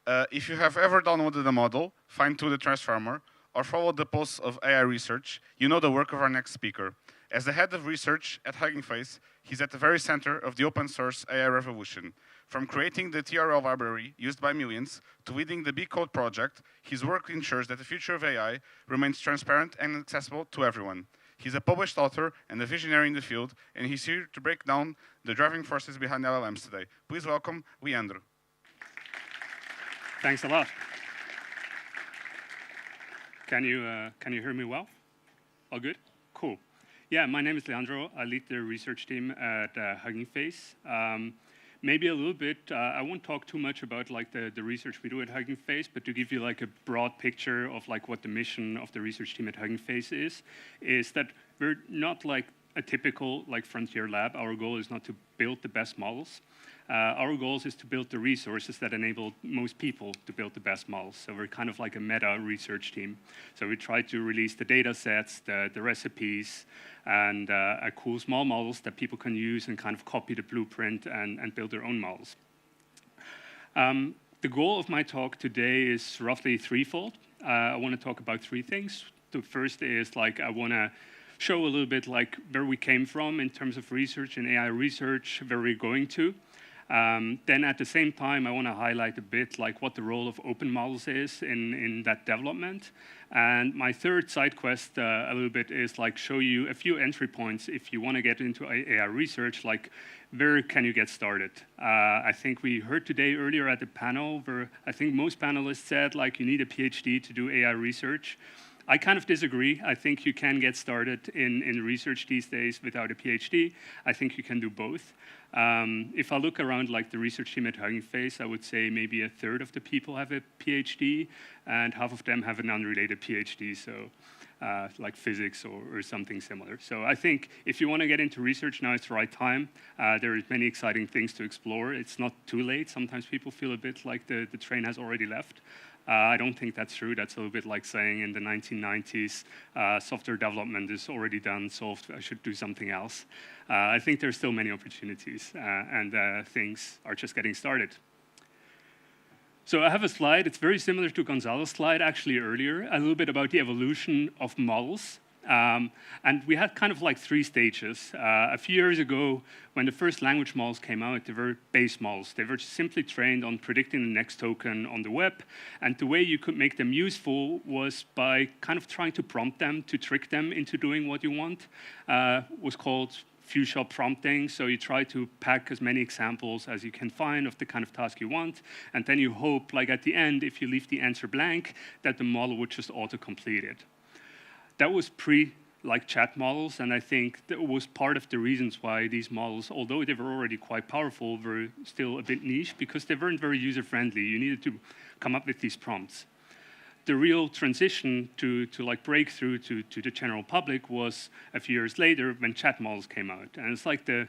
If you have ever downloaded a model, fine-tuned the transformer, or followed the pulse of AI research, you know the work of our next speaker. As the head of research at Hugging Face, he's at the very center of the open source AI revolution. From creating the TRL library used by millions to leading the B-Code project, his work ensures that the future of AI remains transparent and accessible to everyone. He's a published author and a visionary in the field, and he's here to break down the driving forces behind LLMs today. Please welcome Leandro. Thanks a lot. Can you hear me well? All good? Cool. Yeah, my name is Leandro. I lead the research team at Hugging Face. Maybe a little bit, I won't talk too much about like the research we do at Hugging Face, but to give you like a broad picture of like what the mission of the research team at Hugging Face is that we're not like a typical like frontier lab. Our goal is not to build the best models. Our goal is to build the resources that enable most people to build the best models. So we're kind of like a meta research team. So we try to release the data sets, the recipes, and cool small models that people can use and kind of copy the blueprint and build their own models. The goal of my talk today is roughly threefold. I want to talk about three things. The first is like I want to show a little bit like where we came from in terms of research and AI research, where we're going to. Then at the same time, I want to highlight a bit like what the role of open models is in that development. And my third side quest a little bit is like show you a few entry points if you want to get into AI research, like where can you get started? I think we heard today earlier at the panel where I think most panelists said like you need a PhD to do AI research. I kind of disagree. I think you can get started in research these days without a PhD. I think you can do both. If I look around like the research team at Hugging Face, I would say maybe a third of the people have a PhD and half of them have an unrelated PhD, so like physics or something similar. So I think if you want to get into research, now it's the right time. There are many exciting things to explore. It's not too late. Sometimes people feel a bit like the train has already left. I don't think that's true. That's a little bit like saying in the 1990s, software development is already done, solved, I should do something else. I think there's still many opportunities, and things are just getting started. So I have a slide. It's very similar to Gonzalo's slide, actually, earlier, a little bit about the evolution of models. And we had kind of like three stages. A few years ago, when the first language models came out, they were base models. They were simply trained on predicting the next token on the web. And the way you could make them useful was by kind of trying to prompt them, to trick them into doing what you want. Was called few-shot prompting. So you try to pack as many examples as you can find of the kind of task you want. And then you hope, like at the end, if you leave the answer blank, that the model would just auto-complete it. That was like chat models, and I think that was part of the reasons why these models, although they were already quite powerful, were still a bit niche because they weren't very user-friendly. You needed to come up with these prompts. The real transition to like breakthrough to the general public was a few years later when chat models came out. And it's like the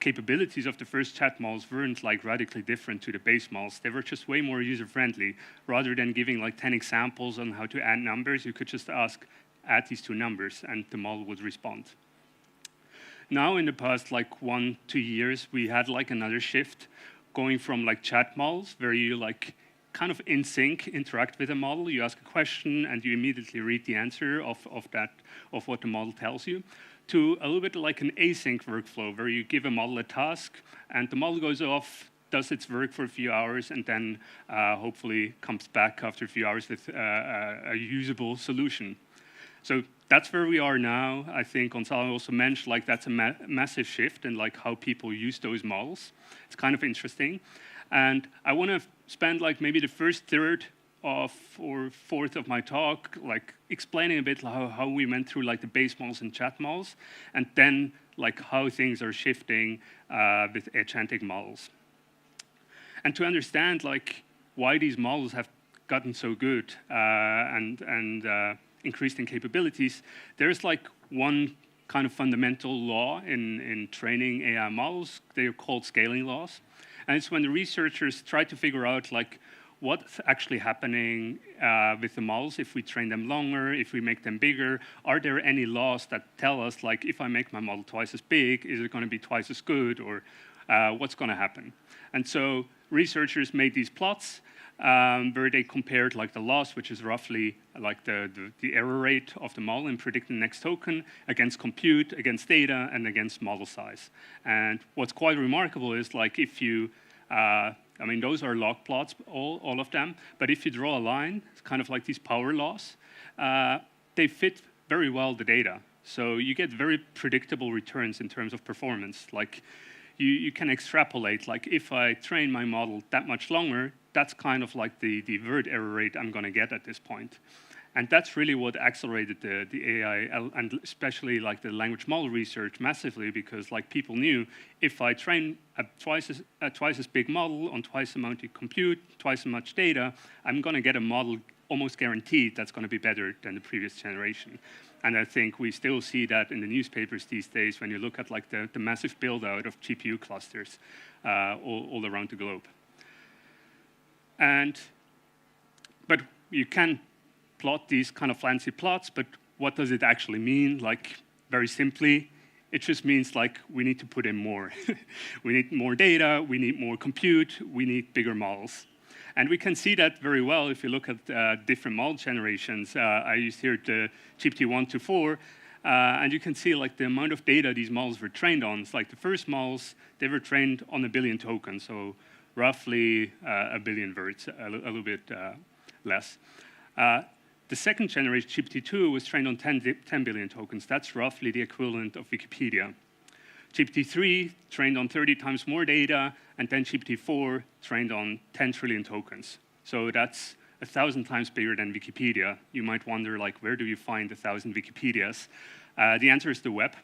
capabilities of the first chat models weren't like radically different to the base models. They were just way more user-friendly. Rather than giving like 10 examples on how to add numbers, you could just add these two numbers, and the model would respond. Now, in the past, like 1-2 years, we had like another shift going from like chat models, where you like kind of in sync interact with a model. You ask a question, and you immediately read the answer of what the model tells you, to a little bit like an async workflow, where you give a model a task, and the model goes off, does its work for a few hours, and then hopefully comes back after a few hours with a usable solution. So that's where we are now. I think Gonzalo also mentioned like that's a massive shift in like how people use those models. It's kind of interesting. And I want to spend like maybe the first third or fourth of my talk like explaining a bit how we went through like the base models and chat models, and then like how things are shifting with agentic models. And to understand like why these models have gotten so good and increased in capabilities, there's like one kind of fundamental law in training AI models. They're called scaling laws. And it's when the researchers try to figure out like what's actually happening with the models if we train them longer, if we make them bigger. Are there any laws that tell us like if I make my model twice as big, is it going to be twice as good? Or what's going to happen? And so researchers made these plots where they compared like the loss, which is roughly like the error rate of the model in predicting the next token, against compute, against data, and against model size. And what's quite remarkable is like if you, I mean, those are log plots, all of them, but if you draw a line, it's kind of like these power laws, they fit very well the data. So you get very predictable returns in terms of performance. Like you can extrapolate, like if I train my model that much longer, that's kind of like the word error rate I'm going to get at this point. And that's really what accelerated the AI, and especially like the language model research massively, because like people knew if I train a twice as big model on twice the amount of compute, twice as much data, I'm going to get a model almost guaranteed that's going to be better than the previous generation. And I think we still see that in the newspapers these days when you look at like the massive build out of GPU clusters all around the globe. But you can plot these kind of fancy plots, but what does it actually mean? Like, very simply, it just means like we need to put in more. We need more data, we need more compute, we need bigger models. And we can see that very well if you look at different model generations. I used here the GPT-1 to 4, and you can see like the amount of data these models were trained on. It's like the first models, they were trained on 1 billion tokens, so roughly 1 billion words, a little bit less. The second generation, GPT-2, was trained on 10 billion tokens. That's roughly the equivalent of Wikipedia. GPT-3 trained on 30 times more data, and then GPT-4 trained on 10 trillion tokens. So that's 1,000 times bigger than Wikipedia. You might wonder, like, where do you find 1,000 Wikipedias? The answer is the web.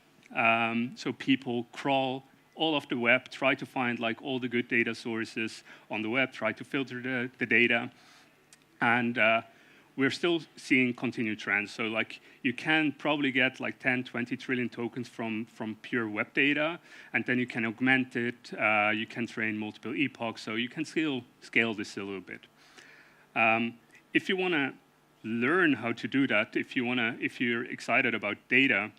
So people crawl all of the web, try to find like all the good data sources on the web, try to filter the data, and we're still seeing continued trends. So like you can probably get like 10, 20 trillion tokens from pure web data, and then you can augment it, you can train multiple epochs, so you can scale this a little bit. If you want to learn how to do that, if you're excited about data,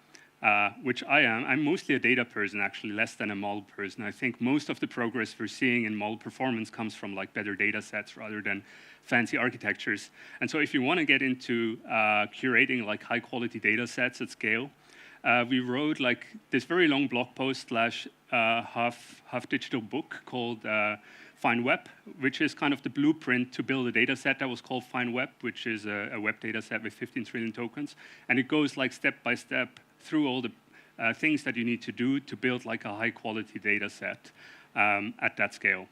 which I am. I'm mostly a data person, actually, less than a model person. I think most of the progress we're seeing in model performance comes from like better data sets rather than fancy architectures. And so if you want to get into curating like high quality data sets at scale, we wrote like this very long blog post / half digital book called FineWeb, which is kind of the blueprint to build a data set that was called FineWeb, which is a web data set with 15 trillion tokens. And it goes like step by step through all the things that you need to do to build like a high quality data set at that scale.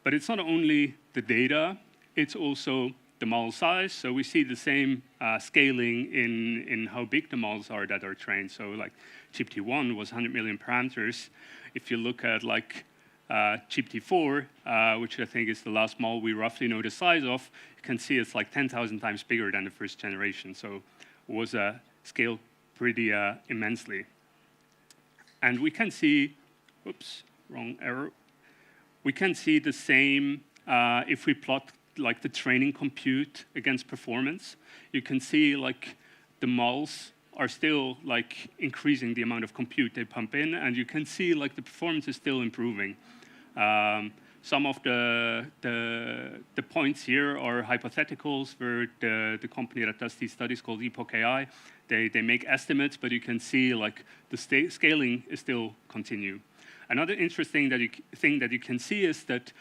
But it's not only the data, it's also the model size. So we see the same scaling in how big the models are that are trained. So like GPT-1 was 100 million parameters. If you look at like GPT-4, which I think is the last model we roughly know the size of, you can see it's like 10,000 times bigger than the first generation. So it was scaled pretty immensely. And we can see, oops, wrong arrow. We can see the same if we plot like the training compute against performance. You can see like the models are still like increasing the amount of compute they pump in, and you can see like the performance is still improving. Some of the points here are hypotheticals, where the company that does these studies called Epoch AI, they make estimates, but you can see like the scaling is still continue. Another interesting thing that you can see is that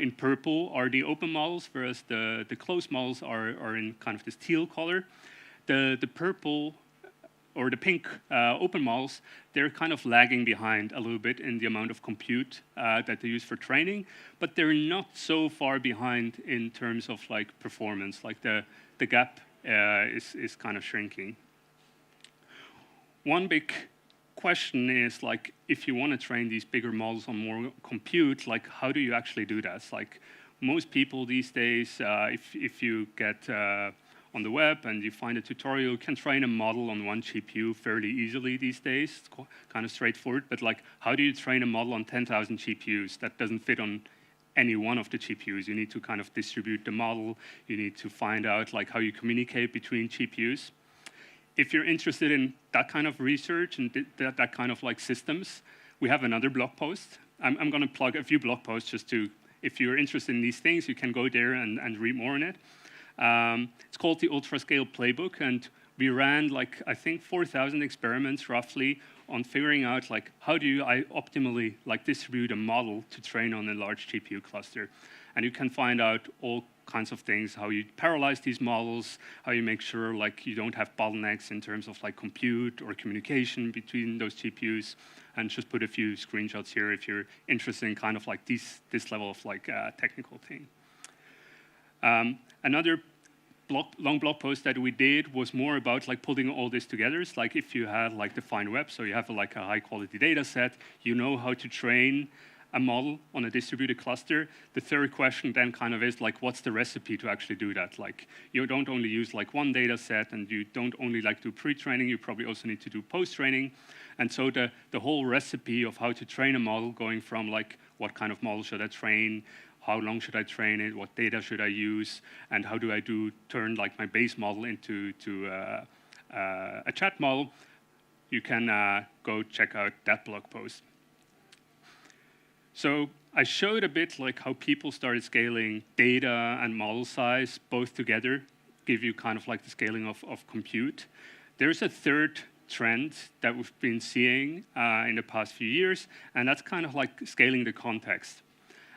in purple are the open models, whereas the closed models are in kind of this teal color. The purple or the pink open models, they're kind of lagging behind a little bit in the amount of compute that they use for training, but they're not so far behind in terms of like performance. Like the gap is kind of shrinking. One big question is like, if you want to train these bigger models on more compute, like how do you actually do that? It's like most people these days, if you get on the web and you find a tutorial, you can train a model on one GPU fairly easily these days. It's kind of straightforward, but like how do you train a model on 10,000 GPUs? That doesn't fit on any one of the GPUs. You need to kind of distribute the model. You need to find out like how you communicate between GPUs. If you're interested in that kind of research and that kind of like systems, we have another blog post. I'm going to plug a few blog posts just to, if you're interested in these things, you can go there and read more on it. It's called the Ultrascale Playbook, and we ran like, I think 4,000 experiments roughly on figuring out like how do I optimally like distribute a model to train on a large GPU cluster. And you can find out all kinds of things, how you parallelize these models, how you make sure like you don't have bottlenecks in terms of like compute or communication between those GPUs, and just put a few screenshots here if you're interested in kind of like this level of like technical thing. Another long blog post that we did was more about like putting all this together. It's like if you have like the fine web, so you have like a high quality data set, you know how to train a model on a distributed cluster. The third question then kind of is like, what's the recipe to actually do that? Like, you don't only use like one data set, and you don't only like do pre-training, you probably also need to do post-training. And so the whole recipe of how to train a model, going from like, what kind of model should I train, how long should I train it, what data should I use, and how do I turn like my base model into a chat model, you can go check out that blog post. So I showed a bit like how people started scaling data and model size both together, give you kind of like the scaling of compute. There's a third trend that we've been seeing in the past few years, and that's kind of like scaling the context.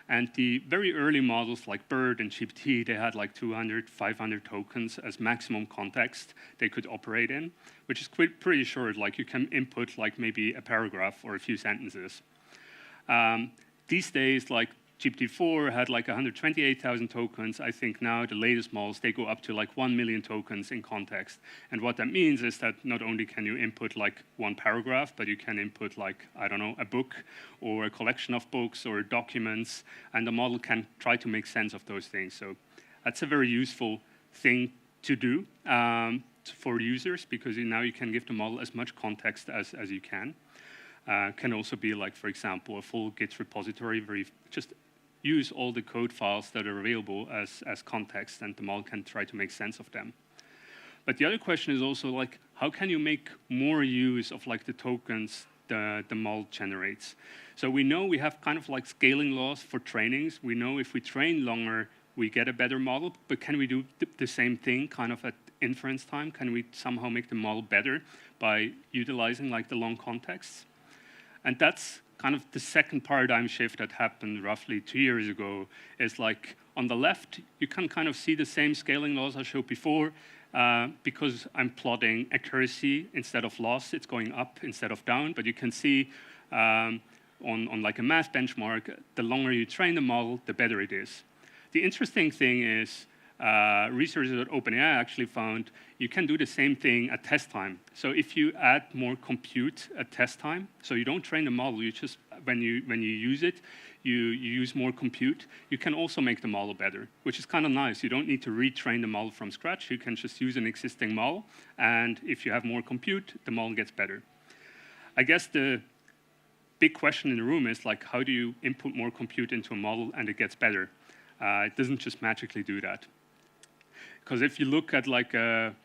And the very early models like BERT and GPT, they had like 200, 500 tokens as maximum context they could operate in, which is pretty short. Like you can input like maybe a paragraph or a few sentences. These days, like GPT-4 had like 128,000 tokens. I think now the latest models, they go up to like 1 million tokens in context. And what that means is that not only can you input like one paragraph, but you can input like, I don't know, a book or a collection of books or documents, and the model can try to make sense of those things. So that's a very useful thing to do for users, because now you can give the model as much context as you can. Can also be like, for example, a full Git repository where you just use all the code files that are available as context, and the model can try to make sense of them. But the other question is also like, how can you make more use of like the tokens the model generates? So we know we have kind of like scaling laws for trainings. We know if we train longer, we get a better model, but can we do the same thing kind of at inference time? Can we somehow make the model better by utilizing like the long contexts? And that's kind of the second paradigm shift that happened roughly 2 years ago. Is like on the left, you can kind of see the same scaling laws I showed before. Because I'm plotting accuracy instead of loss, it's going up instead of down. But you can see on like a math benchmark, the longer you train the model, the better it is. The interesting thing is, researchers at OpenAI actually found you can do the same thing at test time. So if you add more compute at test time, so you don't train the model, you just, when you use it, you use more compute, you can also make the model better, which is kind of nice. You don't need to retrain the model from scratch. You can just use an existing model, and if you have more compute, the model gets better. I guess the big question in the room is like, how do you input more compute into a model and it gets better? It doesn't just magically do that. Because if you look at like a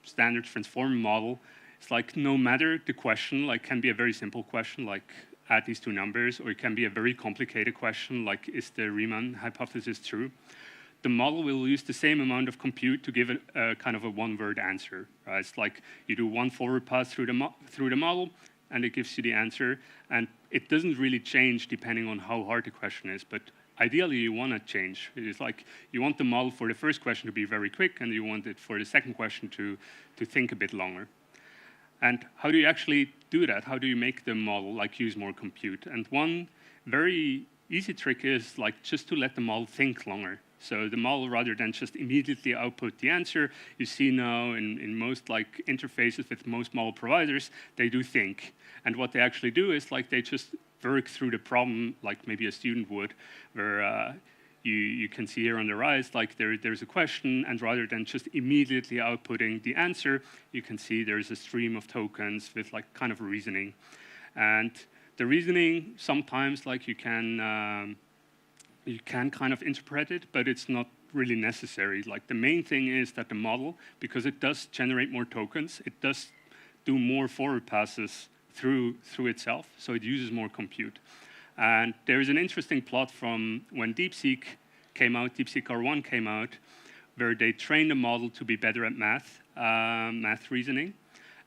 standard transformer model, it's like no matter the question, like can be a very simple question, like add these two numbers, or it can be a very complicated question, like is the Riemann hypothesis true? The model will use the same amount of compute to give a kind of a one-word answer. Right? It's like you do one forward pass through the model, and it gives you the answer, and it doesn't really change depending on how hard the question is, but ideally, you want to change. It's like you want the model for the first question to be very quick, and you want it for the second question to think a bit longer. And how do you actually do that? How do you make the model like use more compute? And one very easy trick is like just to let the model think longer. So the model, rather than just immediately output the answer, you see now in most like interfaces with most model providers, they do think. And what they actually do is like they just work through the problem like maybe a student would, where you can see here on the right, like there's a question, and rather than just immediately outputting the answer, you can see there's a stream of tokens with like kind of reasoning. And the reasoning, sometimes like you can kind of interpret it, but it's not really necessary. Like the main thing is that the model, because it does generate more tokens, it does do more forward passes through itself, so it uses more compute. And there is an interesting plot from when DeepSeek came out, DeepSeek R1 came out, where they trained the model to be better at math reasoning.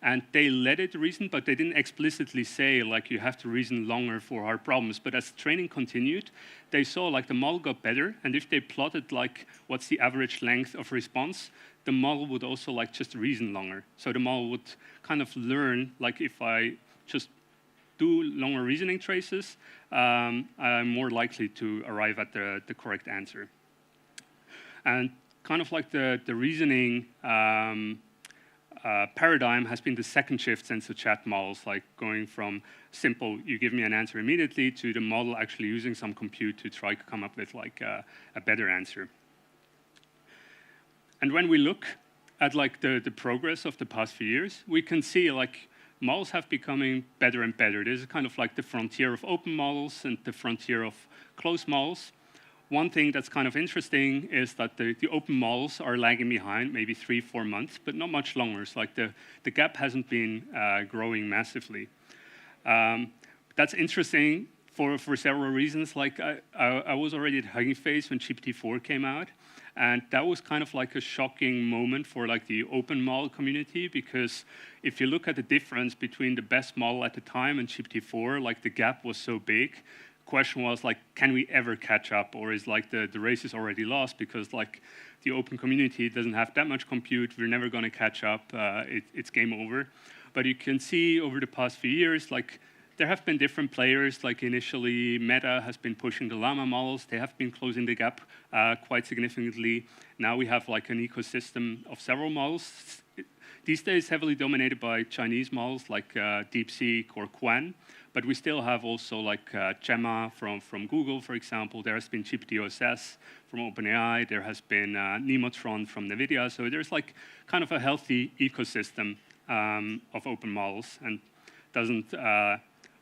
And they let it reason, but they didn't explicitly say, like, you have to reason longer for hard problems. But as training continued, they saw, like, the model got better. And if they plotted, like, what's the average length of response, the model would also, like, just reason longer. So the model would kind of learn, like, if I just do longer reasoning traces, I'm more likely to arrive at the correct answer. And kind of like the reasoning paradigm has been the second shift since the chat models, like going from simple, you give me an answer immediately, to the model actually using some compute to try to come up with like a better answer. And when we look at like the progress of the past few years, we can see like models have becoming better and better. This is kind of like the frontier of open models and the frontier of closed models. One thing that's kind of interesting is that the open models are lagging behind, maybe 3-4 months, but not much longer. It's like the gap hasn't been growing massively. That's interesting for several reasons. Like I was already at Hugging Face when GPT-4 came out, and that was kind of like a shocking moment for like the open model community, because if you look at the difference between the best model at the time and GPT-4, like the gap was so big. Question was like, can we ever catch up, or is like the race is already lost because like the open community doesn't have that much compute, we're never going to catch up, it's game over. But you can see over the past few years, like there have been different players. Like initially Meta has been pushing the llama models, they have been closing the gap quite significantly. Now we have like an ecosystem of several models, these days heavily dominated by Chinese models like DeepSeek or Quan. But we still have also like Gemma from Google, for example. There has been GPT-OSS from OpenAI. There has been Nemotron from NVIDIA. So there's like kind of a healthy ecosystem of open models, and doesn't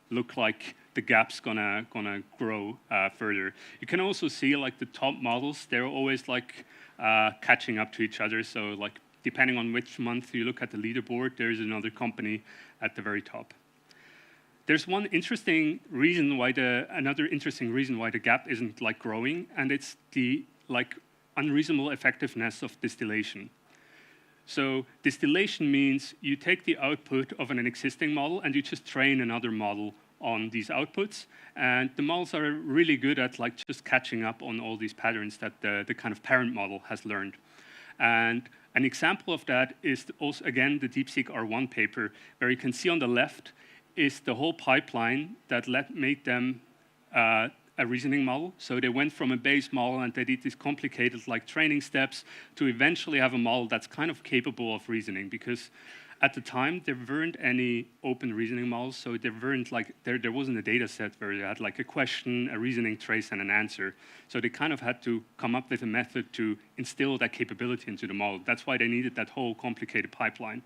look like the gap's gonna grow further. You can also see like the top models, they're always like catching up to each other. So like depending on which month you look at the leaderboard, there's another company at the very top. There's one interesting reason why another interesting reason why the gap isn't like growing, and it's the like unreasonable effectiveness of distillation. So distillation means you take the output of an existing model and you just train another model on these outputs, and the models are really good at like just catching up on all these patterns that the kind of parent model has learned. And an example of that is also, again, the DeepSeek R1 paper, where you can see on the left is the whole pipeline that made them a reasoning model. So they went from a base model and they did these complicated like training steps to eventually have a model that's kind of capable of reasoning, because at the time there weren't any open reasoning models, so there weren't like there wasn't a data set where you had like a question, a reasoning trace, and an answer. So they kind of had to come up with a method to instill that capability into the model. That's why they needed that whole complicated pipeline.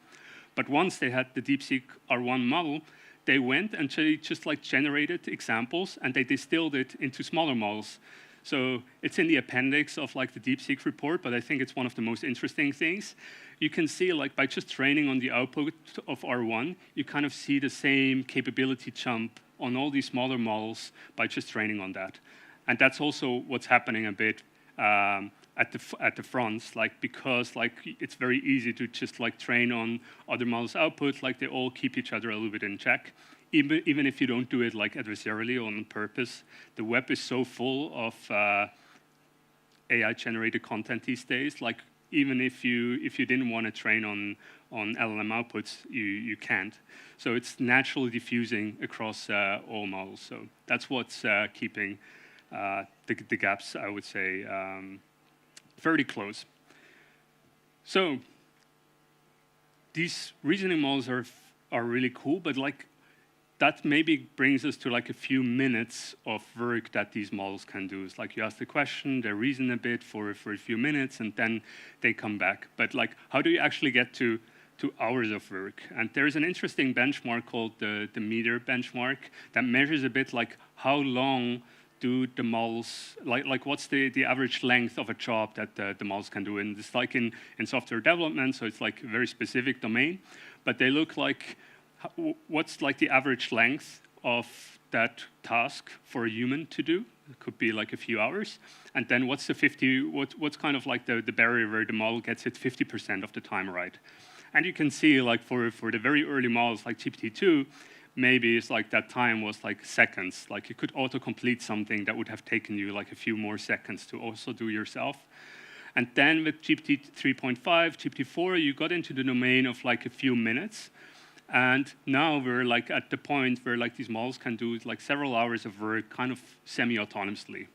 But once they had the DeepSeek R1 model, they went and they just like generated examples and they distilled it into smaller models. So it's in the appendix of like the DeepSeek report, but I think it's one of the most interesting things. You can see like by just training on the output of R1, you kind of see the same capability jump on all these smaller models by just training on that. And that's also what's happening a bit at the fronts, like because like it's very easy to just like train on other models' output, like they all keep each other a little bit in check. Even if you don't do it like adversarially or on purpose, the web is so full of AI-generated content these days. Like even if you didn't want to train on LLM outputs, you can't. So it's naturally diffusing across all models. So that's what's keeping the gaps, I would say, fairly close. So these reasoning models are really cool, but like that maybe brings us to like a few minutes of work that these models can do. It's like you ask the question, they reason a bit for a few minutes, and then they come back. But like, how do you actually get to hours of work? And there's an interesting benchmark called the meter benchmark that measures a bit like how long do the models, like what's the average length of a job that the models can do. And it's like in software development, so it's like a very specific domain. But they look like what's like the average length of that task for a human to do? It could be like a few hours. And then what's the what's kind of like the barrier where the model gets it 50% of the time right? And you can see like for the very early models like GPT-2, maybe it's like that time was like seconds. Like you could auto-complete something that would have taken you like a few more seconds to also do yourself. And then with GPT 3.5, GPT-4, you got into the domain of like a few minutes. And now we're like at the point where like these models can do like several hours of work kind of semi-autonomously.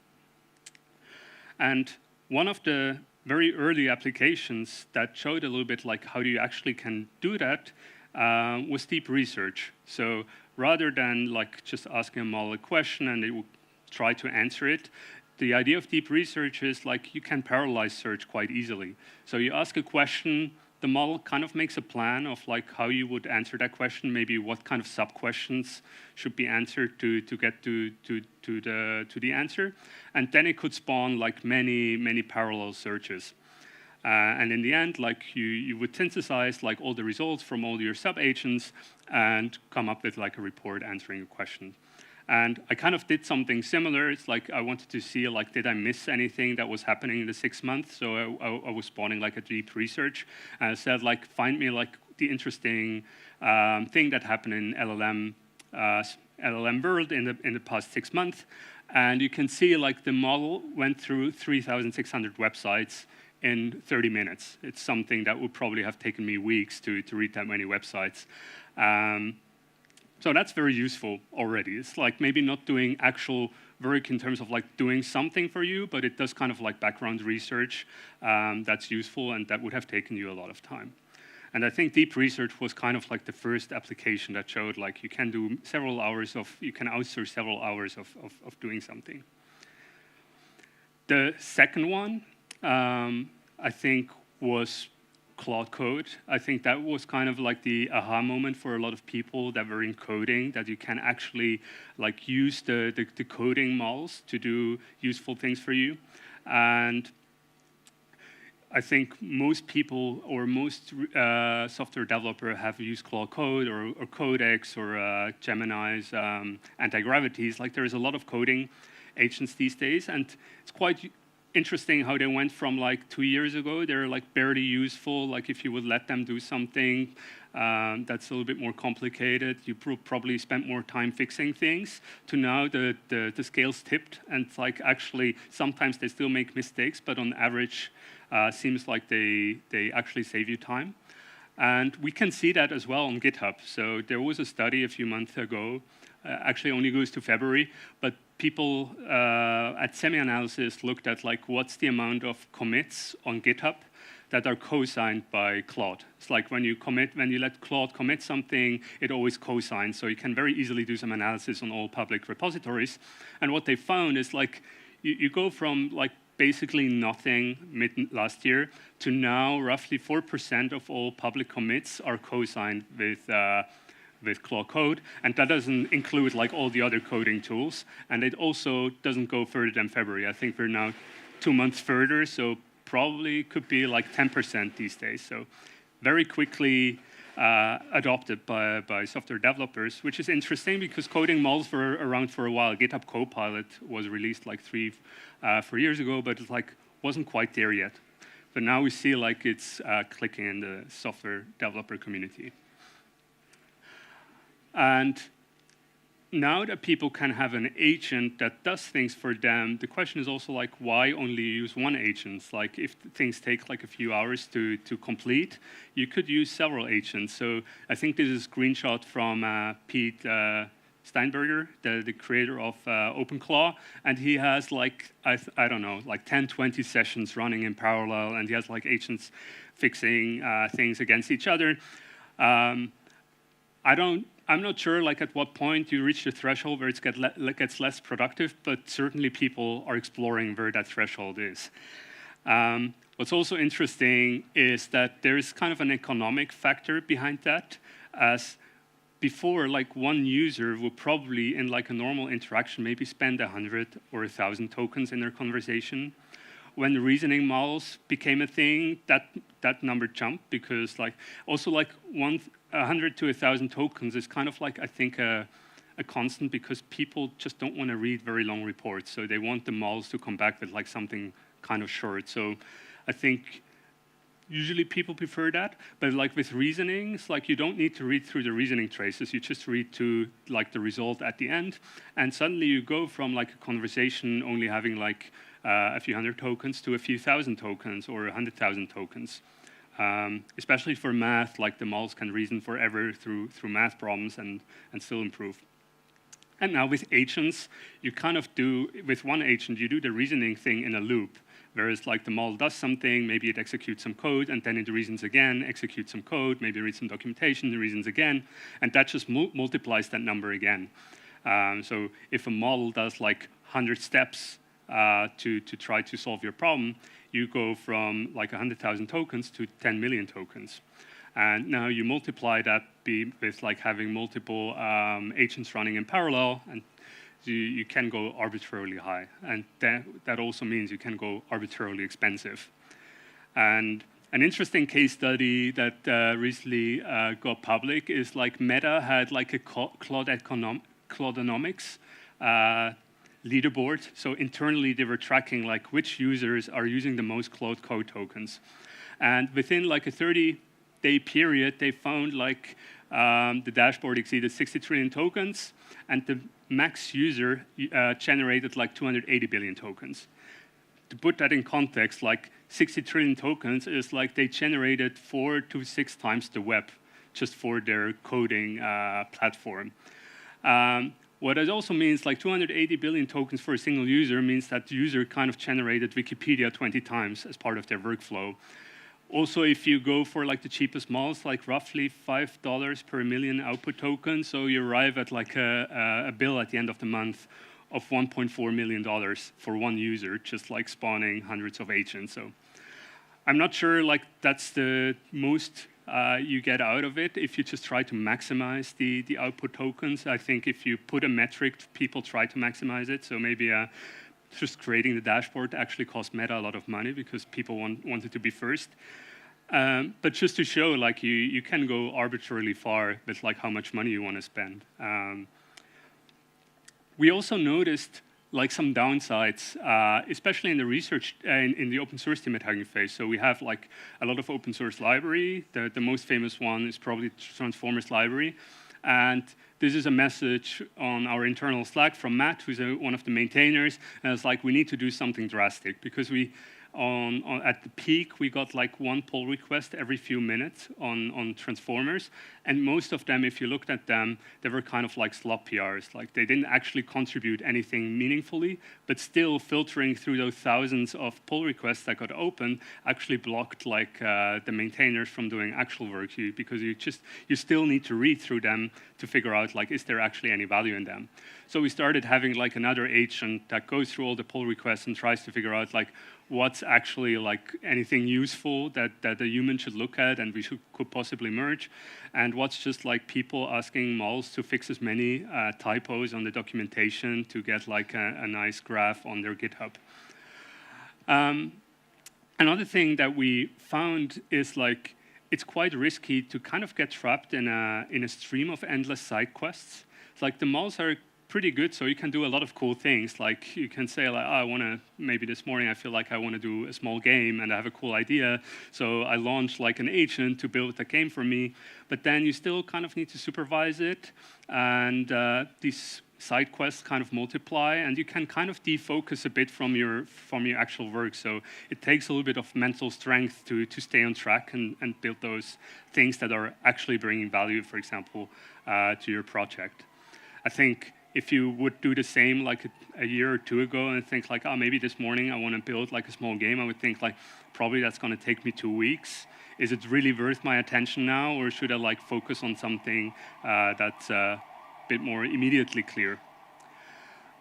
And one of the very early applications that showed a little bit like how do you actually can do that was deep research. So rather than like just asking a model a question and it would try to answer it, the idea of deep research is like you can parallelize search quite easily. So you ask a question, the model kind of makes a plan of like how you would answer that question, maybe what kind of sub-questions should be answered to get to the answer. And then it could spawn like many parallel searches. And in the end, like you would synthesize like all the results from all your sub-agents and come up with like a report answering a question. And I kind of did something similar. It's like I wanted to see like did I miss anything that was happening in the 6 months? So I was spawning like a deep research. And I said like find me like the interesting thing that happened in LLM world in the past 6 months. And you can see like the model went through 3,600 websites in 30 minutes. It's something that would probably have taken me weeks to read that many websites. So that's very useful already. It's like maybe not doing actual work in terms of like doing something for you, but it does kind of like background research that's useful and that would have taken you a lot of time. And I think deep research was kind of like the first application that showed like you can do several hours of, you can outsource several hours of doing something. The second one, I think, was Claude Code. I think that was kind of like the aha moment for a lot of people that were in coding, that you can actually like use the coding models to do useful things for you. And I think most people or most software developer have used Claude Code or Codex or Gemini's anti-gravities. Like there's a lot of coding agents these days, and it's quite interesting how they went from like 2 years ago, they're like barely useful. Like if you would let them do something that's a little bit more complicated, you probably spent more time fixing things, to now the scale's tipped, and it's like actually sometimes they still make mistakes, but on average seems like they actually save you time. And we can see that as well on GitHub. So there was a study a few months ago, actually only goes to February, but people at SemiAnalysis looked at like what's the amount of commits on GitHub that are co-signed by Claude. It's like when you let Claude commit something, it always co-signs. So you can very easily do some analysis on all public repositories. And what they found is like you go from like basically nothing mid last year to now roughly 4% of all public commits are co-signed with Claude Code, and that doesn't include like all the other coding tools, and it also doesn't go further than February. I think we're now 2 months further, so probably could be like 10% these days. So very quickly adopted by software developers, which is interesting because coding models were around for a while. GitHub Copilot was released like 4 years ago, but it like wasn't quite there yet. But now we see like it's clicking in the software developer community. And now that people can have an agent that does things for them, the question is also like, why only use one agent? Like if things take like a few hours to complete, you could use several agents. So I think this is a screenshot from Pete Steinberger, the creator of OpenClaw, and he has like, I don't know, like 10, 20 sessions running in parallel, and he has like agents fixing things against each other. I'm not sure like at what point you reach the threshold where it gets less productive, but certainly people are exploring where that threshold is. What's also interesting is that there is kind of an economic factor behind that, as before, like one user would probably in like a normal interaction maybe spend 100 or 1,000 tokens in their conversation. When reasoning models became a thing, that number jumped, because like also like 100 to 1,000 tokens is kind of like, I think, a constant, because people just don't want to read very long reports. So they want the models to come back with like something kind of short. So I think usually people prefer that. But like with reasonings, like you don't need to read through the reasoning traces. You just read to like the result at the end. And suddenly you go from like a conversation only having like a few hundred tokens to a few thousand tokens or 100,000 tokens. Especially for math, like the models can reason forever through math problems and still improve. And now with agents, you kind of do, with one agent, you do the reasoning thing in a loop. Whereas like the model does something, maybe it executes some code, and then it reasons again, executes some code, maybe reads some documentation, reasons again, and that just multiplies that number again. So if a model does like 100 steps to try to solve your problem, you go from like 100,000 tokens to 10 million tokens. And now you multiply that with like having multiple agents running in parallel, and you can go arbitrarily high. And that also means you can go arbitrarily expensive. And an interesting case study that recently got public is like Meta had like a Claudenomics leaderboard. So internally they were tracking like which users are using the most Claude Code tokens. And within like a 30-day period, they found like the dashboard exceeded 60 trillion tokens, and the max user generated like 280 billion tokens. To put that in context, like 60 trillion tokens is like they generated 4 to 6 times the web just for their coding platform. What it also means, like 280 billion tokens for a single user means that the user kind of generated Wikipedia 20 times as part of their workflow. Also, if you go for like the cheapest models, like roughly $5 per million output token, so you arrive at like a bill at the end of the month of $1.4 million for one user, just like spawning hundreds of agents. So I'm not sure like that's the most you get out of it if you just try to maximize the output tokens. I think if you put a metric, people try to maximize it. So maybe just creating the dashboard actually cost Meta a lot of money because people wanted to be first. But just to show, like you can go arbitrarily far with like how much money you want to spend. We also noticed like some downsides, especially in the research in the open source team at Hugging Face. So we have like a lot of open source library. The most famous one is probably Transformers library. And this is a message on our internal Slack from Matt, who's one of the maintainers. And it's like, we need to do something drastic because at the peak, we got like one pull request every few minutes on Transformers. And most of them, if you looked at them, they were kind of like slop PRs. Like they didn't actually contribute anything meaningfully, but still filtering through those thousands of pull requests that got opened actually blocked like the maintainers from doing actual work because you still need to read through them to figure out like, is there actually any value in them? So we started having like another agent that goes through all the pull requests and tries to figure out like, what's actually like anything useful that a human should look at and we could possibly merge, and what's just like people asking models to fix as many typos on the documentation to get like a nice graph on their GitHub. Another thing that we found is like it's quite risky to kind of get trapped in a stream of endless side quests. It's like the models are pretty good, so you can do a lot of cool things. Like you can say, like, oh, maybe this morning I feel like I want to do a small game and I have a cool idea, so I launch like an agent to build a game for me. But then you still kind of need to supervise it, and these side quests kind of multiply, and you can kind of defocus a bit from your actual work. So it takes a little bit of mental strength to stay on track and build those things that are actually bringing value, for example, to your project. I think if you would do the same like a year or two ago and think like, oh, maybe this morning I want to build like a small game, I would think like, probably that's going to take me 2 weeks. Is it really worth my attention now, or should I like focus on something that's a bit more immediately clear?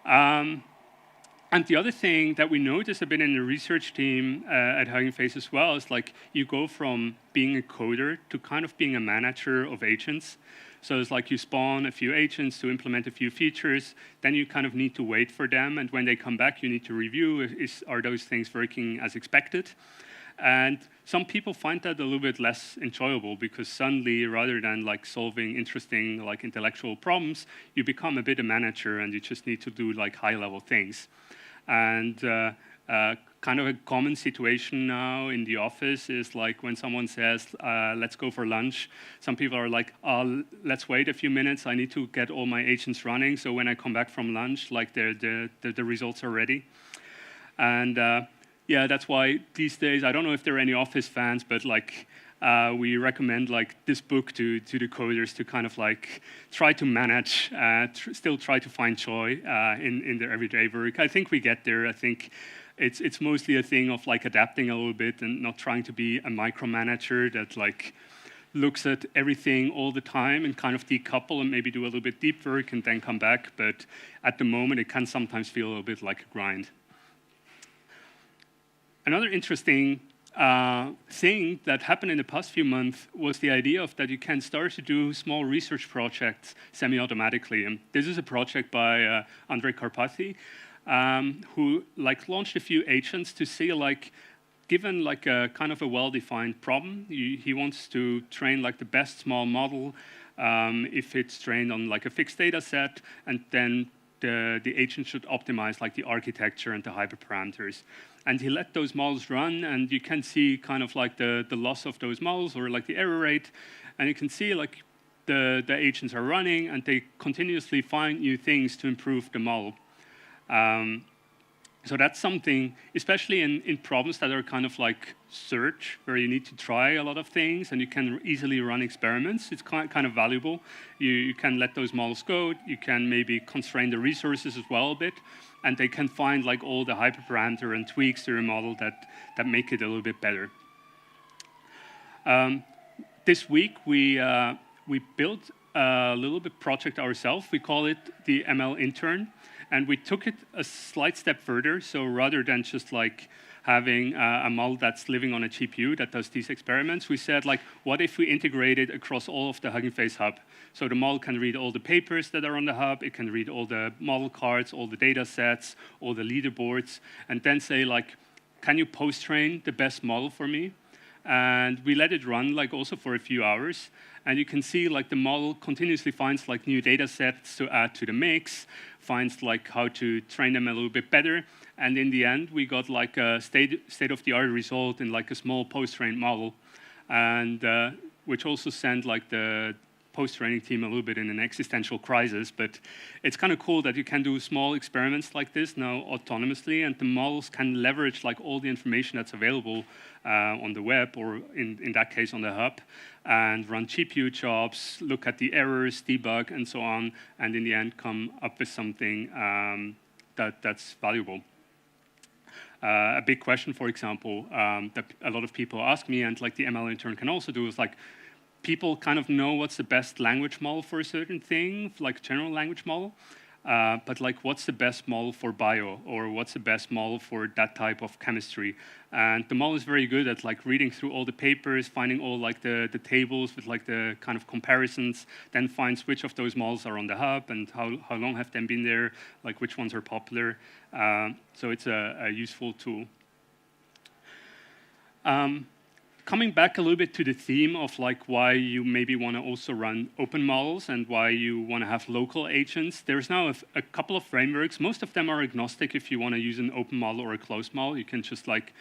And the other thing that we notice a bit in the research team at Hugging Face as well is like you go from being a coder to kind of being a manager of agents. So it's like you spawn a few agents to implement a few features, then you kind of need to wait for them, and when they come back, you need to review, are those things working as expected? And some people find that a little bit less enjoyable because suddenly, rather than like solving interesting like intellectual problems, you become a bit a manager and you just need to do like high-level things. And kind of a common situation now in the office is like when someone says, let's go for lunch, some people are like, let's wait a few minutes, I need to get all my agents running, so when I come back from lunch, like the results are ready. And yeah, that's why these days, I don't know if there are any Office fans, but like we recommend like this book to the coders to kind of like try to manage, still try to find joy in their everyday work. I think we get there. I think it's mostly a thing of like adapting a little bit and not trying to be a micromanager that like looks at everything all the time and kind of decouple and maybe do a little bit deep work and then come back. But at the moment, it can sometimes feel a little bit like a grind. Another interesting thing that happened in the past few months was the idea of that you can start to do small research projects semi-automatically. And this is a project by Andrej Karpathy, who like launched a few agents to see like, given like a kind of a well-defined problem, he wants to train like the best small model if it's trained on like a fixed data set, and then the agent should optimize like the architecture and the hyperparameters. And he let those models run, and you can see kind of like the loss of those models or like the error rate. And you can see like the agents are running and they continuously find new things to improve the model. So that's something, especially in problems that are kind of like search, where you need to try a lot of things and you can easily run experiments. It's kind of valuable. You can let those models go. You can maybe constrain the resources as well a bit, and they can find like all the hyperparameter and tweaks to your model that make it a little bit better. This week we built a little bit project ourselves. We call it the ML Intern. And we took it a slight step further. So rather than just like having a model that's living on a GPU that does these experiments, we said like, what if we integrated across all of the Hugging Face hub? So the model can read all the papers that are on the hub. It can read all the model cards, all the data sets, all the leaderboards, and then say like, can you post-train the best model for me? And we let it run like also for a few hours. And you can see like the model continuously finds like new data sets to add to the mix, finds like how to train them a little bit better. And in the end, we got like a state-of-the-art result in like a small post-trained model, and which also sent like the post-training team a little bit in an existential crisis. But it's kind of cool that you can do small experiments like this now autonomously, and the models can leverage like all the information that's available on the web, or in that case on the hub, and run GPU jobs, look at the errors, debug, and so on, and in the end come up with something that's valuable. A big question, for example, that a lot of people ask me, and like the ML intern can also do, is like, people kind of know what's the best language model for a certain thing, like general language model, but like what's the best model for bio, or what's the best model for that type of chemistry? And the model is very good at like reading through all the papers, finding all like the tables with like the kind of comparisons, then finds which of those models are on the hub and how long have they been there, like which ones are popular. So it's a useful tool. Coming back a little bit to the theme of like why you maybe want to also run open models and why you want to have local agents, there's now a couple of frameworks. Most of them are agnostic. If you want to use an open model or a closed model, you can just like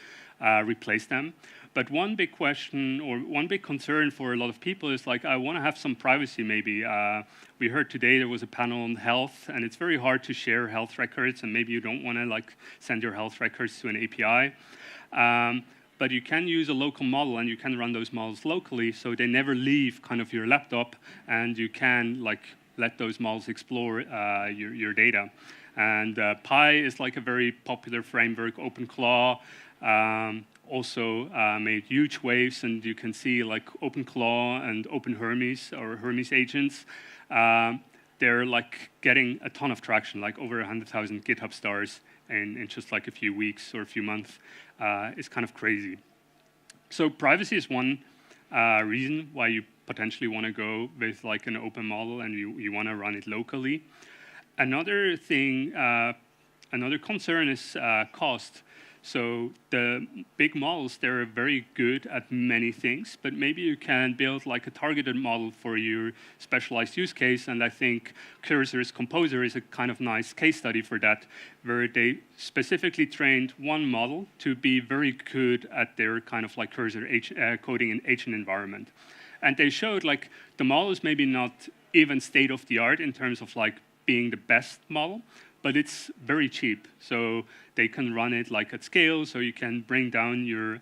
replace them. But one big question or one big concern for a lot of people is like, I want to have some privacy maybe. We heard today there was a panel on health, and it's very hard to share health records, and maybe you don't want to like send your health records to an API. But you can use a local model, and you can run those models locally, so they never leave kind of your laptop, and you can like let those models explore your data. And Pi is like a very popular framework. OpenClaw also made huge waves, and you can see like OpenClaw and OpenHermes or Hermes agents. They're like getting a ton of traction, like over 100,000 GitHub stars in just like a few weeks or a few months. It's kind of crazy. So privacy is one reason why you potentially want to go with like an open model and you want to run it locally. Another thing, another concern is cost. So the big models, they're very good at many things, but maybe you can build like a targeted model for your specialized use case. And I think Cursor's Composer is a kind of nice case study for that, where they specifically trained one model to be very good at their kind of like Cursor coding and agent environment. And they showed like the model is maybe not even state of the art in terms of like being the best model, but it's very cheap. So they can run it like at scale, so you can bring down your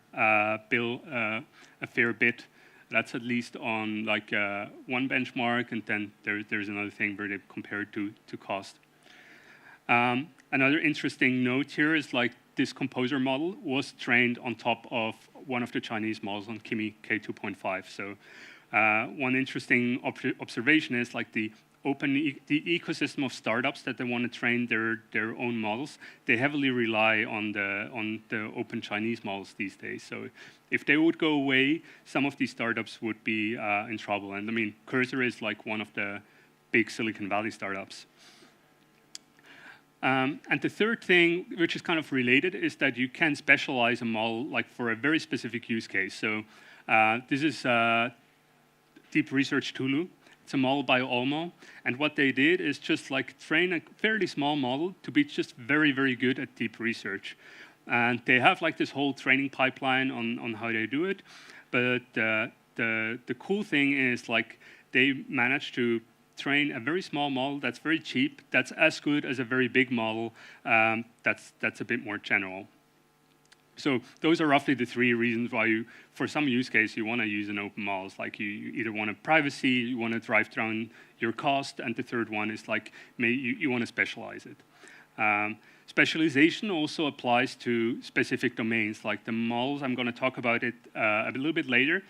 bill a fair bit. That's at least on like one benchmark, and then there's another thing where they compare it to cost. Another interesting note here is like this composer model was trained on top of one of the Chinese models on Kimi K2.5. So one interesting observation is like the ecosystem of startups that they want to train their own models, they heavily rely on the open Chinese models these days. So if they would go away, some of these startups would be in trouble. And I mean, Cursor is like one of the big Silicon Valley startups. And the third thing, which is kind of related, is that you can specialize a model like for a very specific use case. So this is Deep Research Tulu. It's a model by Olmo, and what they did is just like train a fairly small model to be just very, very good at deep research. And they have like this whole training pipeline on how they do it, but the cool thing is like they managed to train a very small model that's very cheap, that's as good as a very big model, that's a bit more general. So those are roughly the three reasons why you, for some use case, you want to use an open model. It's like you either want a privacy, you want to drive down your cost, and the third one is like you want to specialize it. Specialization also applies to specific domains, like the models. I'm going to talk about it a little bit later.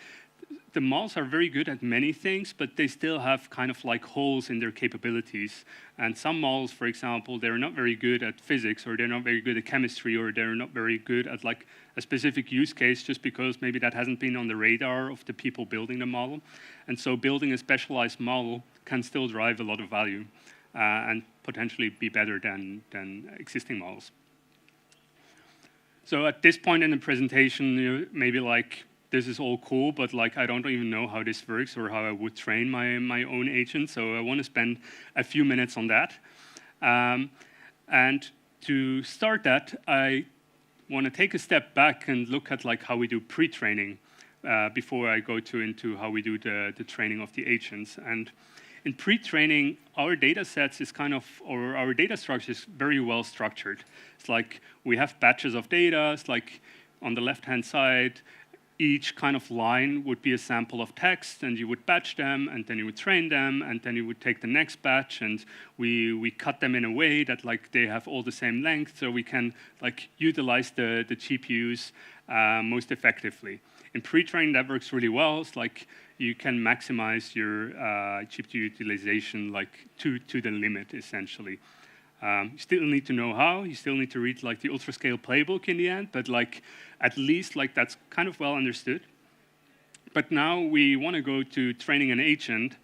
The models are very good at many things, but they still have kind of like holes in their capabilities. And some models, for example, they're not very good at physics, or they're not very good at chemistry, or they're not very good at like a specific use case just because maybe that hasn't been on the radar of the people building the model. And so building a specialized model can still drive a lot of value and potentially be better than existing models. So at this point in the presentation, maybe like, this is all cool, but like I don't even know how this works or how I would train my own agent. So I want to spend a few minutes on that. And to start that, I want to take a step back and look at like how we do pre-training before I go into how we do the training of the agents. And in pre-training, our data sets is kind of, or our data structure is very well structured. It's like we have batches of data. It's like on the left-hand side, each kind of line would be a sample of text, and you would batch them, and then you would train them, and then you would take the next batch, and we cut them in a way that like they have all the same length, so we can like utilize the GPUs most effectively. In pre-training, that works really well. It's like you can maximize your GPU utilization like to the limit, essentially. You still need to know how. You still need to read like the ultra-scale playbook in the end, but like at least like that's kind of well understood. But now we want to go to training an agent,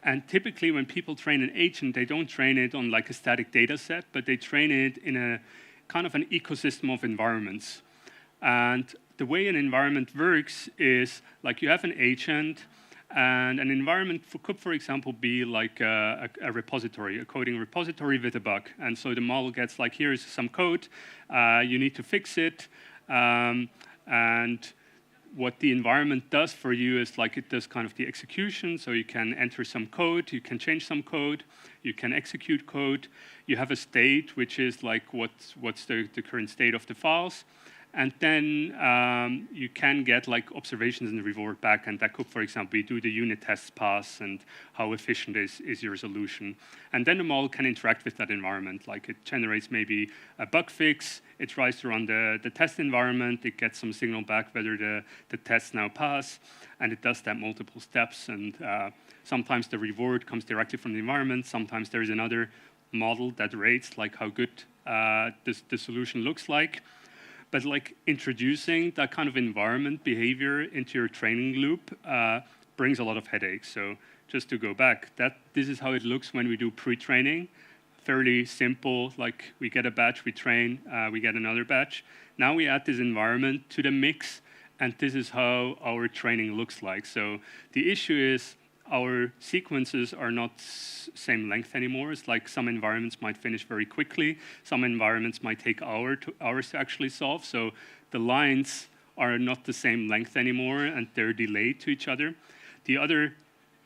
and typically when people train an agent, they don't train it on like a static data set, but they train it in a kind of an ecosystem of environments. And the way an environment works is like you have an agent, and an environment could, for example, be like a repository, a coding repository with a bug. And so the model gets like, here's some code, you need to fix it. And what the environment does for you is like it does kind of the execution. So you can enter some code, you can change some code, you can execute code. You have a state, which is like what's the current state of the files. And then you can get like observations in the reward back, and that could, for example, be do the unit tests pass and how efficient is your solution. And then the model can interact with that environment, like it generates maybe a bug fix, it tries to run the test environment, it gets some signal back whether the tests now pass, and it does that multiple steps. And sometimes the reward comes directly from the environment, sometimes there's another model that rates like how good the solution looks like. But like introducing that kind of environment behavior into your training loop brings a lot of headaches. So just to go back, this is how it looks when we do pre-training. fairly simple, like we get a batch, we train, we get another batch. Now we add this environment to the mix, and this is how our training looks like. So the issue is our sequences are not same length anymore. It's like some environments might finish very quickly. Some environments might take hours to actually solve. So the lines are not the same length anymore, and they're delayed to each other. The other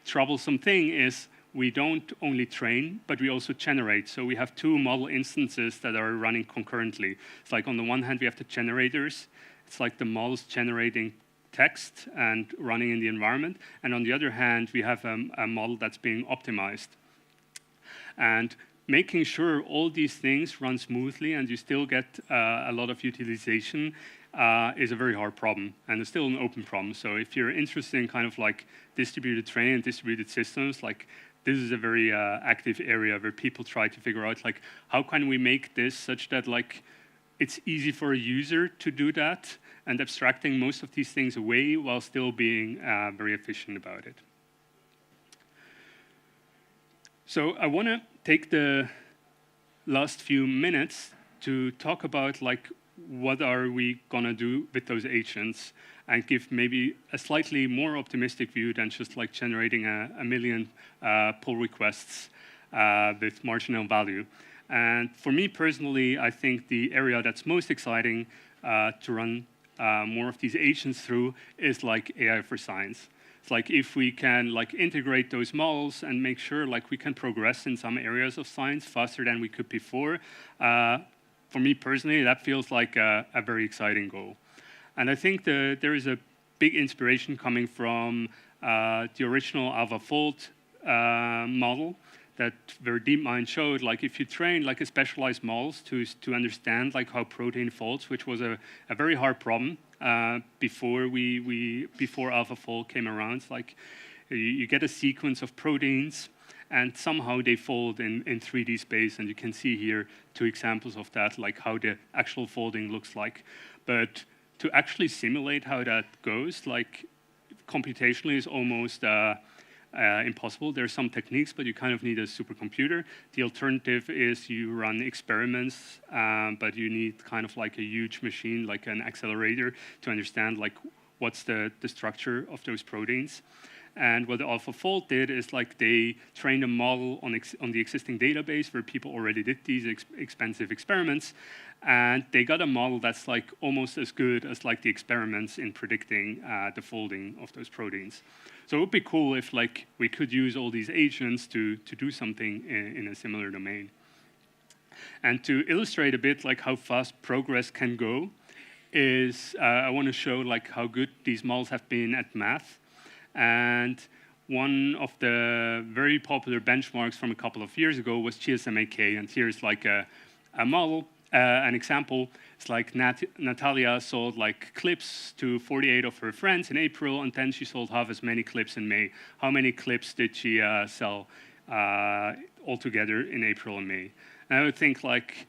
troublesome thing is we don't only train, but we also generate. So we have two model instances that are running concurrently. It's like on the one hand, we have the generators. It's like the models generating text and running in the environment. And on the other hand, we have a model that's being optimized. And making sure all these things run smoothly and you still get a lot of utilization is a very hard problem, and it's still an open problem. So if you're interested in kind of like distributed training and distributed systems, like this is a very active area where people try to figure out like how can we make this such that like it's easy for a user to do that, and abstracting most of these things away while still being very efficient about it. So I want to take the last few minutes to talk about like what are we gonna do with those agents, and give maybe a slightly more optimistic view than just like generating a million pull requests with marginal value. And for me personally, I think the area that's most exciting to run more of these agents through is like AI for science. It's like if we can like integrate those models and make sure like we can progress in some areas of science faster than we could before, for me personally, that feels like a very exciting goal. And I think there is a big inspiration coming from the original AlphaFold model that where DeepMind showed, like if you train like a specialized models to understand like how protein folds, which was a very hard problem before AlphaFold came around. It's like you get a sequence of proteins, and somehow they fold in 3D space, and you can see here two examples of that, like how the actual folding looks like. But to actually simulate how that goes, like computationally is almost impossible. There are some techniques, but you kind of need a supercomputer. The alternative is you run experiments, but you need kind of like a huge machine, like an accelerator, to understand like what's the structure of those proteins. And what AlphaFold did is like they trained a model on the existing database where people already did these expensive experiments, and they got a model that's like almost as good as like the experiments in predicting the folding of those proteins. So it would be cool if like we could use all these agents to do something in a similar domain. And to illustrate a bit like how fast progress can go, is I want to show like how good these models have been at math. And one of the very popular benchmarks from a couple of years ago was GSMAK. And here's like a model, an example. It's like Natalia sold like clips to 48 of her friends in April, and then she sold half as many clips in May. How many clips did she sell altogether in April and May? And I would think like,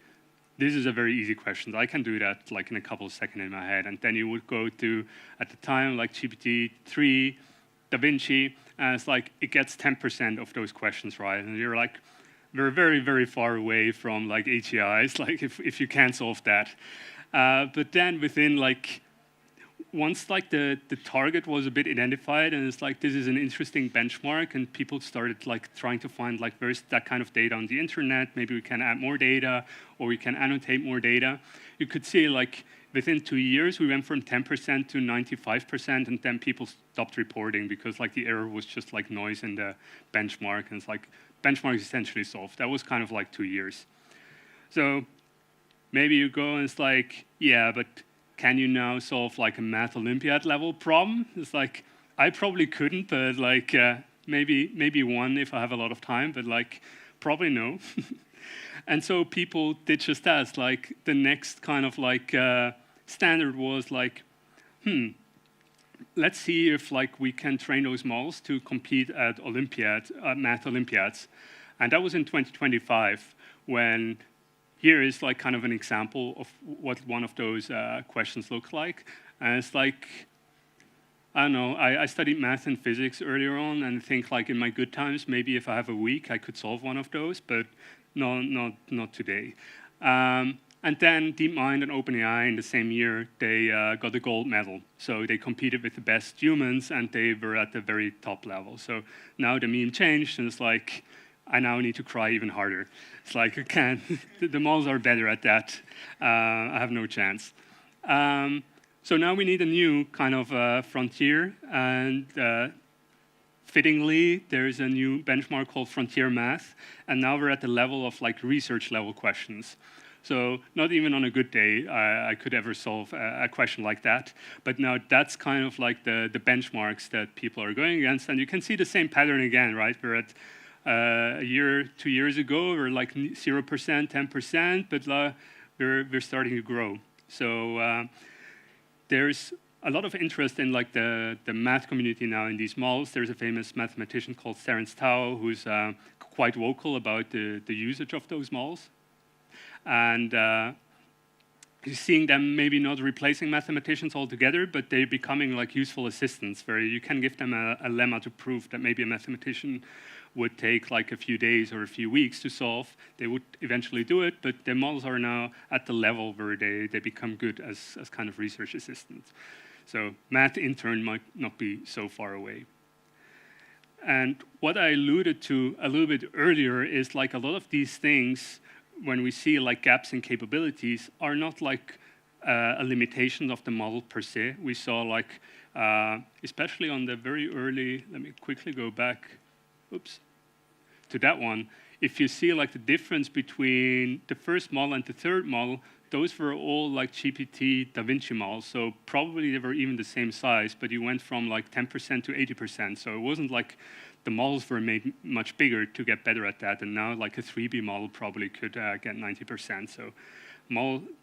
this is a very easy question. I can do that like in a couple of seconds in my head. And then you would go to, at the time, like GPT-3, Da Vinci, and it's like it gets 10% of those questions right, and you're like, we're very, very far away from like AGIs, like if you can't solve that. But then within like, once like the target was a bit identified, and it's like this is an interesting benchmark, and people started like trying to find like where's that kind of data on the internet, maybe we can add more data, or we can annotate more data. You could see like within 2 years, we went from 10% to 95%, and then people stopped reporting because like the error was just like noise in the benchmark, and it's like benchmark is essentially solved. That was kind of like 2 years. So maybe you go and it's like, yeah, but can you now solve like a math Olympiad level problem? It's like, I probably couldn't, but like maybe one if I have a lot of time, but like probably no. And so people did just that. Like the next kind of like standard was like, let's see if like we can train those models to compete at math Olympiads. And that was in 2025, when here is like kind of an example of what one of those questions looks like. And it's like, I don't know, I studied math and physics earlier on, and think like in my good times, maybe if I have a week, I could solve one of those. But not today. And then DeepMind and OpenAI in the same year, they got the gold medal. So they competed with the best humans, and they were at the very top level. So now the meme changed, and it's like, I now need to cry even harder. It's like, I can't. The models are better at that. I have no chance. So now we need a new kind of frontier, and fittingly, there's a new benchmark called Frontier Math, and now we're at the level of like research level questions. So not even on a good day I could ever solve a question like that. But now that's kind of like the benchmarks that people are going against. And you can see the same pattern again, right? We're at a year, 2 years ago, we're like 0%, 10%, but we're starting to grow. So there's a lot of interest in like the math community now in these models. There's a famous mathematician called Terence Tao who's quite vocal about the usage of those models. And you're seeing them maybe not replacing mathematicians altogether, but they're becoming like useful assistants where you can give them a lemma to prove that maybe a mathematician would take like a few days or a few weeks to solve. They would eventually do it, but the models are now at the level where they become good as kind of research assistants. So math intern might not be so far away. And what I alluded to a little bit earlier is like a lot of these things, when we see like gaps in capabilities, are not like a limitation of the model per se. We saw like, especially on the very early, let me quickly go back, to that one. If you see like the difference between the first model and the third model, those were all like GPT Da Vinci models. So probably they were even the same size, but you went from like 10% to 80%. So it wasn't like the models were made much bigger to get better at that, and now like a 3B model probably could get 90%. So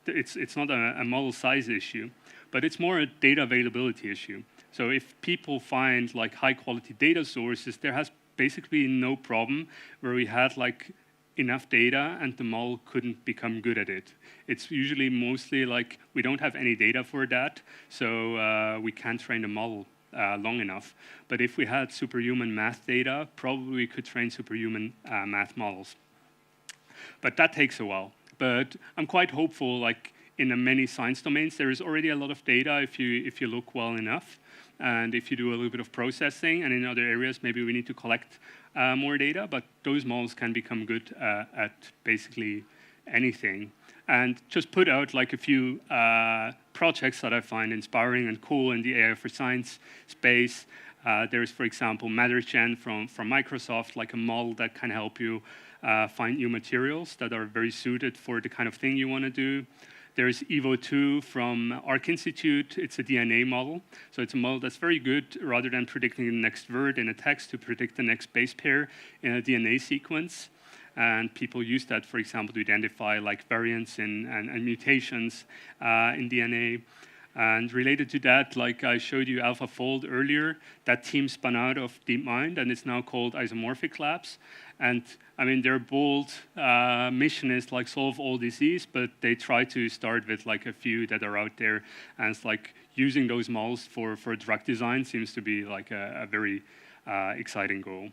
it's not a model size issue, but it's more a data availability issue. So if people find like high quality data sources, there has basically no problem where we had like enough data and the model couldn't become good at it. It's usually mostly like we don't have any data for that, so we can't train the model long enough. But if we had superhuman math data, probably we could train superhuman math models. But that takes a while. But I'm quite hopeful, like in the many science domains, there is already a lot of data if you look well enough. And if you do a little bit of processing, and in other areas, maybe we need to collect more data, but those models can become good at basically anything. And just put out like a few projects that I find inspiring and cool in the AI for science space. There's, for example, MatterGen from Microsoft, like a model that can help you find new materials that are very suited for the kind of thing you want to do. There's Evo2 from Arc Institute. It's a DNA model. So it's a model that's very good, rather than predicting the next word in a text, to predict the next base pair in a DNA sequence. And people use that, for example, to identify like variants and mutations in DNA. And related to that, like I showed you AlphaFold earlier, that team spun out of DeepMind, and it's now called Isomorphic Labs. And I mean, their bold mission is like solve all disease, but they try to start with like a few that are out there. And it's like using those models for drug design seems to be like a very exciting goal.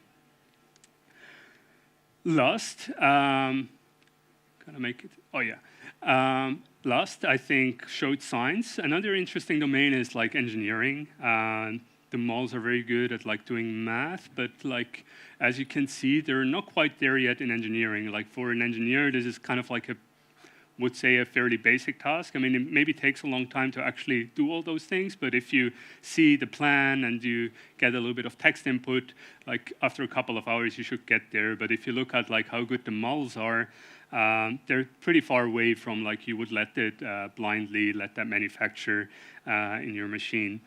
Last, gotta make it, oh yeah. Last, I think, showed science. Another interesting domain is like engineering. The models are very good at like doing math, but like, as you can see, they're not quite there yet in engineering. Like for an engineer, this is kind of like would say a fairly basic task. I mean, it maybe takes a long time to actually do all those things, but if you see the plan and you get a little bit of text input, like after a couple of hours, you should get there. But if you look at like how good the models are, they're pretty far away from like you would let it blindly let that manufacture in your machine.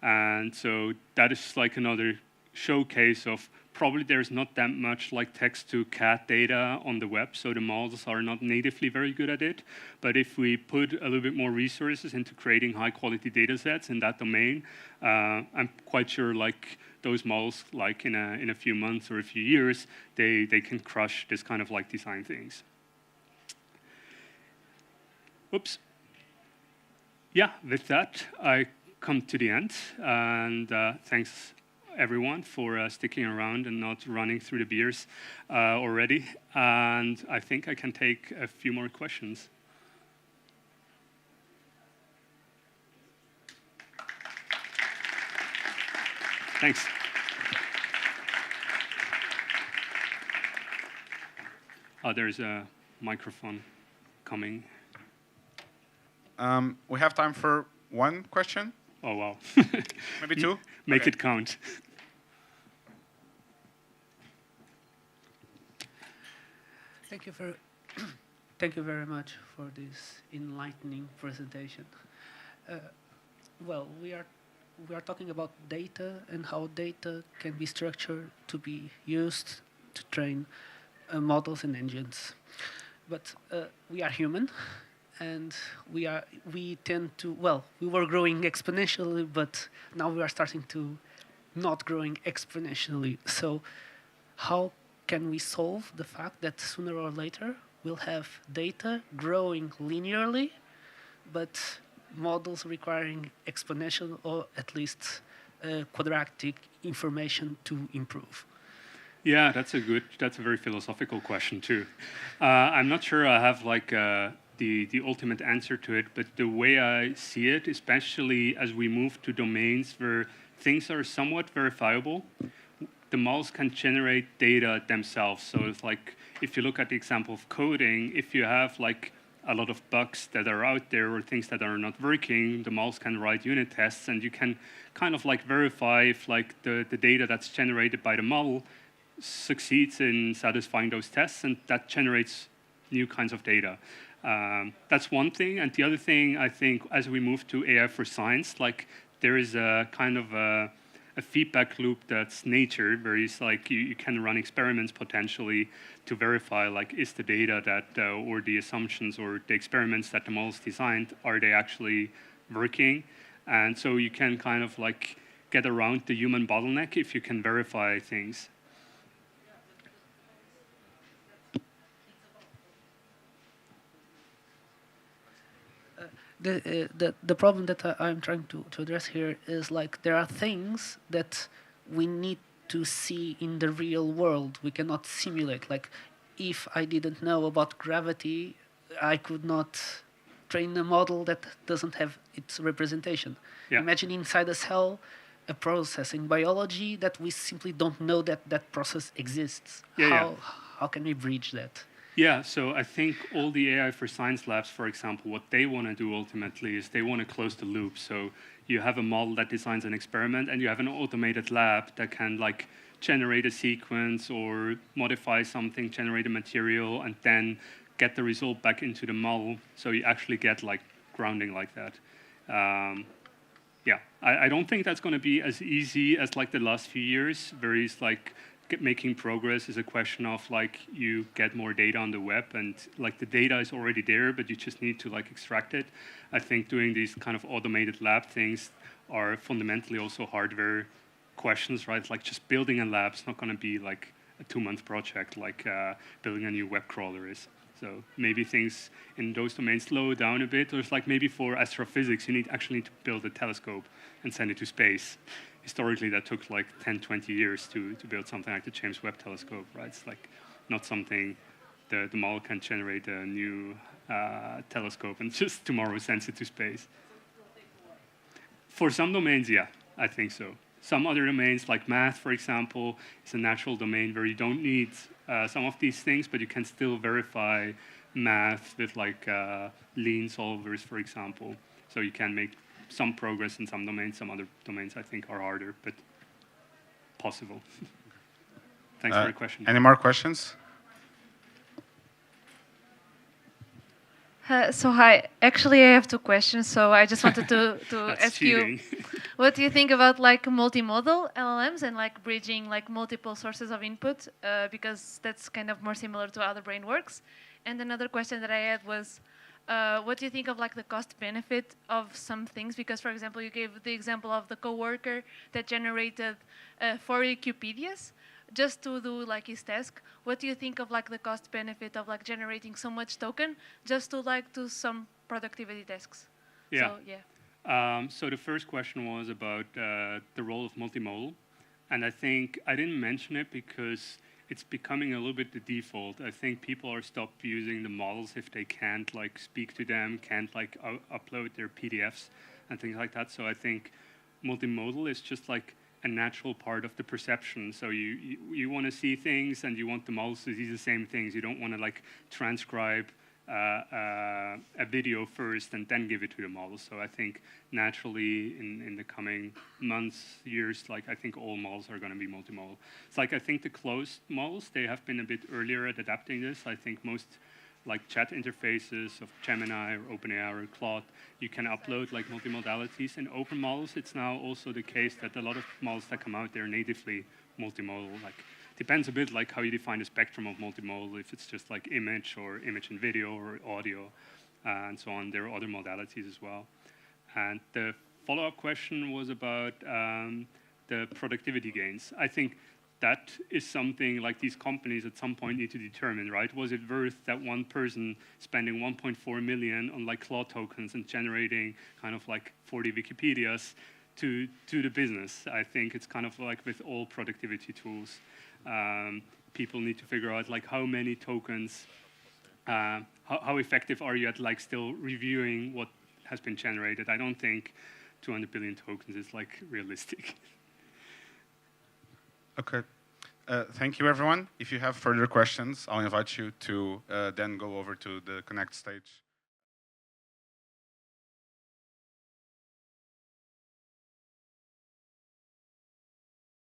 And so that is like another showcase of probably there's not that much like text to CAD data on the web, so the models are not natively very good at it. But if we put a little bit more resources into creating high quality data sets in that domain, I'm quite sure like those models, like in a few months or a few years, they can crush this kind of like design things. Oops. Yeah, with that, I come to the end, and thanks everyone for sticking around and not running through the beers already. And I think I can take a few more questions. Thanks. Oh, there's a microphone coming. We have time for one question. Oh, wow. Maybe two? Make Okay. it count. Thank you for thank you very much for this enlightening presentation. Well, we are talking about data and how data can be structured to be used to train models and engines. But we are human, and we tend to, well, we were growing exponentially, but now we are starting to not growing exponentially. So how can we solve the fact that sooner or later we'll have data growing linearly, but models requiring exponential or at least quadratic information to improve? Yeah, that's a very philosophical question too. I'm not sure I have like the ultimate answer to it, but the way I see it, especially as we move to domains where things are somewhat verifiable, the models can generate data themselves. So it's like, if you look at the example of coding, if you have like a lot of bugs that are out there or things that are not working, the models can write unit tests, and you can kind of like verify if like the data that's generated by the model succeeds in satisfying those tests, and that generates new kinds of data. That's one thing. And the other thing, I think, as we move to AI for science, like there is a kind of a feedback loop that's nature, where it's like you can run experiments potentially to verify, like, is the data that, or the assumptions or the experiments that the models designed, are they actually working? And so you can kind of like get around the human bottleneck if you can verify things. The problem that I'm trying to address here is like there are things that we need to see in the real world. We cannot simulate. Like if I didn't know about gravity, I could not train a model that doesn't have its representation. Yeah. Imagine inside a cell a process in biology that we simply don't know that that process exists. How can we bridge that? Yeah, so I think all the AI for science labs, for example, what they want to do ultimately is they want to close the loop. So you have a model that designs an experiment, and you have an automated lab that can like generate a sequence or modify something, generate a material, and then get the result back into the model. So you actually get like grounding like that. Yeah, I don't think that's going to be as easy as like the last few years, where it's like making progress is a question of like you get more data on the web, and like the data is already there, but you just need to like extract it. I think doing these kind of automated lab things are fundamentally also hardware questions, right? Like just building a lab is not going to be like a 2-month project like building a new web crawler is. So maybe things in those domains slow down a bit. Or it's like maybe for astrophysics, you actually need to build a telescope and send it to space. Historically, that took like 10, 20 years to build something like the James Webb Telescope, right? It's like not something the model can generate a new telescope and just tomorrow sends it to space. For some domains, yeah, I think so. Some other domains, like math, for example, is a natural domain where you don't need some of these things, but you can still verify math with like lean solvers, for example. So you can make some progress in some domains. Some other domains, I think, are harder, but possible. Thanks for your question. Any more questions? So hi, actually I have 2 questions. So I just wanted to ask cheating. you, what do you think about like multimodal LLMs and like bridging like multiple sources of input, because that's kind of more similar to how the brain works. And another question that I had was, what do you think of like the cost benefit of some things? Because for example, you gave the example of the coworker that generated 4 Wikipedias just to do like his task. What do you think of like the cost benefit of like generating so much token just to like do some productivity tasks? Yeah. So, yeah. So the first question was about the role of multimodal. And I think I didn't mention it because it's becoming a little bit the default. I think people are stopped using the models if they can't like speak to them, can't like upload their PDFs and things like that. So I think multimodal is just like a natural part of the perception. So you want to see things and you want the models to see the same things. You don't want to like transcribe a video first and then give it to the model. So I think naturally in the coming months, years, like I think all models are going to be multimodal. It's like I think the closed models, they have been a bit earlier at adapting this. I think most like chat interfaces of Gemini or OpenAI or Claude, you can upload like multimodalities. In open models, it's now also the case that a lot of models that come out, they're natively multimodal. Like depends a bit like how you define the spectrum of multimodal, if it's just like image or image and video or audio and so on. There are other modalities as well. And the follow-up question was about the productivity gains. I think that is something like these companies at some point need to determine, right? Was it worth that one person spending 1.4 million on like Claude tokens and generating kind of like 40 Wikipedias to the business? I think it's kind of like with all productivity tools. People need to figure out like how many tokens, how effective are you at like still reviewing what has been generated. I don't think 200 billion tokens is like realistic. Okay. Thank you, everyone. If you have further questions, I'll invite you to then go over to the Connect stage.